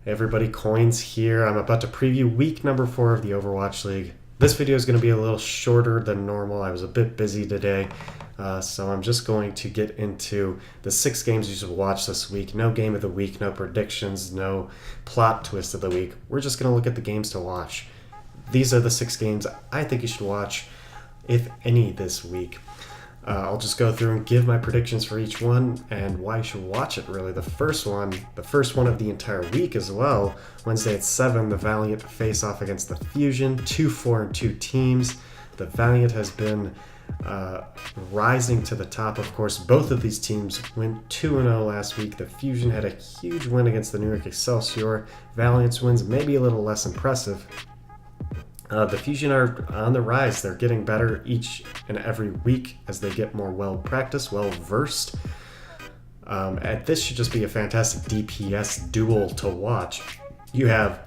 Hey everybody, Coins here. I'm about to preview week number 4 of the Overwatch League. This video is going to be a little shorter than normal. I was a bit busy today, so I'm just going to get into the 6 games you should watch this week. No game of the week, no predictions, no plot twist of the week. We're just going to look at the games to watch. These are the 6 games I think you should watch, if any, this week. I'll just go through and give my predictions for each one and why you should watch it, really. The first one of the entire week as well. Wednesday at 7, the Valiant face off against the Fusion. 2-4-2 teams. The Valiant has been rising to the top, of course. Both of these teams went 2-0 last week. The Fusion had a huge win against the New York Excelsior. Valiant's wins maybe a little less impressive. The Fusion are on the rise. They're getting better each and every week as they get more well-practiced, well-versed. And this should just be a fantastic DPS duel to watch. You have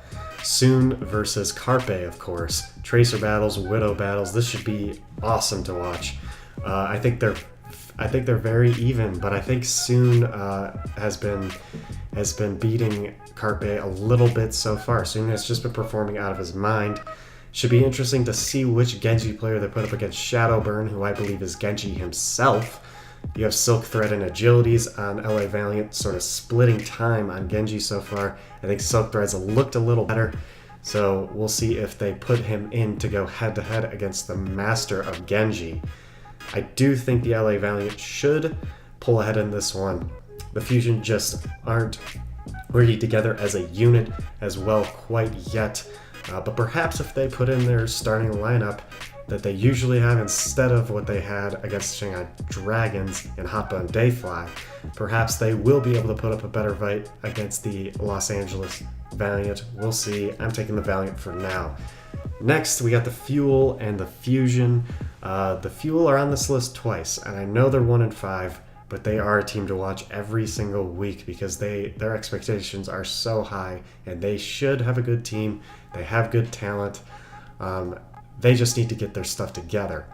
Soon versus Carpe, of course. Tracer battles, Widow battles. This should be awesome to watch. I think they're very even, but I think Soon has been beating Carpe a little bit so far. Soon has just been performing out of his mind. Should be interesting to see which Genji player they put up against Shadowburn, who I believe is Genji himself. You have Silk Thread and Agilities on LA Valiant, sort of splitting time on Genji so far. I think Silk Thread's looked a little better, so we'll see if they put him in to go head-to-head against the master of Genji. I do think the LA Valiant should pull ahead in this one. The Fusion just aren't working together as a unit as well quite yet. But perhaps if they put in their starting lineup that they usually have instead of what they had against Shanghai Dragons and Hoppa and Dayfly, perhaps they will be able to put up a better fight against the Los Angeles Valiant. We'll see. I'm taking the Valiant for now. Next, we got the Fuel and the Fusion. The Fuel are on this list twice, and I know they're 1-5, but they are a team to watch every single week because their expectations are so high, and they should have a good team. They have good talent. They just need to get their stuff together.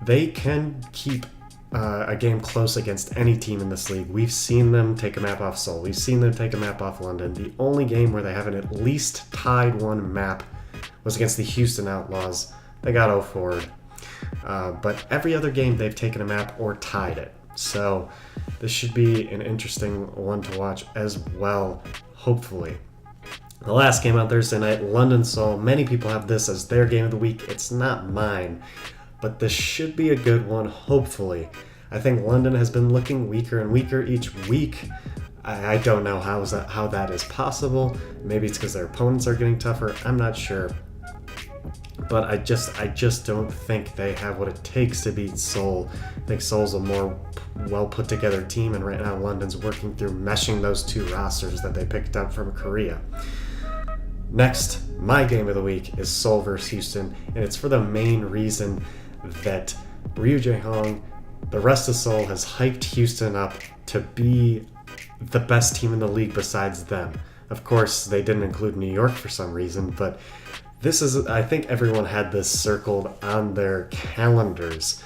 They can keep a game close against any team in this league. We've seen them take a map off Seoul. We've seen them take a map off London. The only game where they haven't at least tied one map was against the Houston Outlaws. They got 0-4'd. But every other game they've taken a map or tied it. So this should be an interesting one to watch as well, hopefully. The last game on Thursday night, London Seoul. Many people have this as their game of the week. It's not mine, but this should be a good one, hopefully. I think London has been looking weaker and weaker each week. I don't know how that is possible. Maybe it's because their opponents are getting tougher. I'm not sure. But I just don't think they have what it takes to beat Seoul. I think Seoul's a more well put together team, and right now London's working through meshing those two rosters that they picked up from Korea. Next, my game of the week is Seoul vs. Houston, and it's for the main reason that Ryu Jae-hong, the rest of Seoul, has hyped Houston up to be the best team in the league besides them. Of course, they didn't include New York for some reason, but I think everyone had this circled on their calendars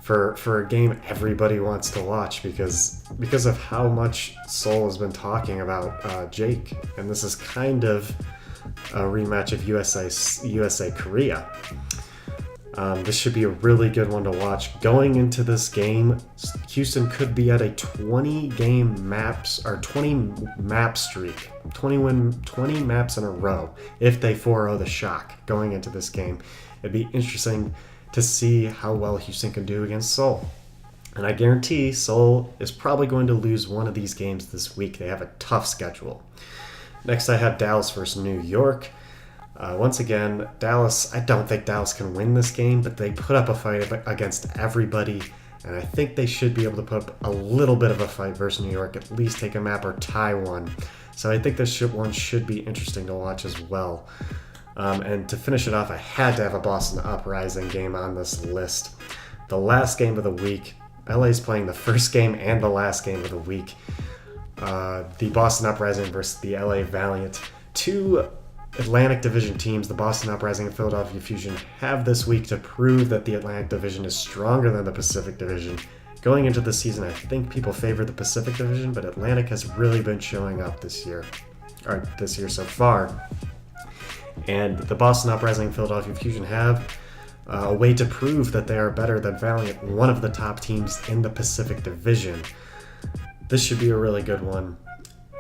for a game everybody wants to watch because of how much Seoul has been talking about Jake, and this is kind of a rematch of USA Korea. This should be a really good one to watch. Going into this game, Houston could be at a 20 map streak, 20 maps in a row if they 4-0 the Shock going into this game. It'd be interesting to see how well Houston can do against Seoul. And I guarantee Seoul is probably going to lose one of these games this week. They have a tough schedule. Next, I have Dallas versus New York. Once again, Dallas, I don't think Dallas can win this game, but they put up a fight against everybody, and I think they should be able to put up a little bit of a fight versus New York, at least take a map or tie one. So I think this one should be interesting to watch as well. And to finish it off, I had to have a Boston Uprising game on this list. The last game of the week, LA's playing the first game and the last game of the week. The Boston Uprising versus the LA Valiant. Two Atlantic Division teams, the Boston Uprising and Philadelphia Fusion, have this week to prove that the Atlantic Division is stronger than the Pacific Division. Going into the season, I think people favor the Pacific Division, but Atlantic has really been showing up this year. or this year so far. And the Boston Uprising and Philadelphia Fusion have a way to prove that they are better than Valiant, one of the top teams in the Pacific Division. This should be a really good one.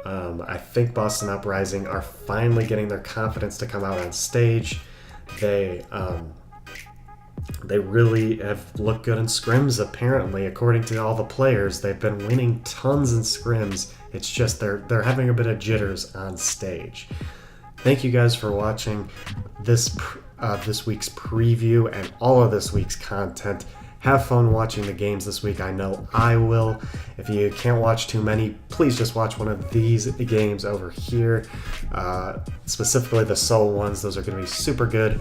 I think Boston Uprising are finally getting their confidence to come out on stage. They really have looked good in scrims, apparently, according to all the players. They've been winning tons in scrims. It's just they're having a bit of jitters on stage. Thank you guys for watching this week's preview and all of this week's content. Have fun watching the games this week. I know I will. If you can't watch too many, please just watch one of these games over here, specifically the Seoul ones. Those are going to be super good.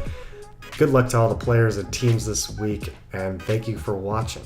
Good luck to all the players and teams this week, and thank you for watching.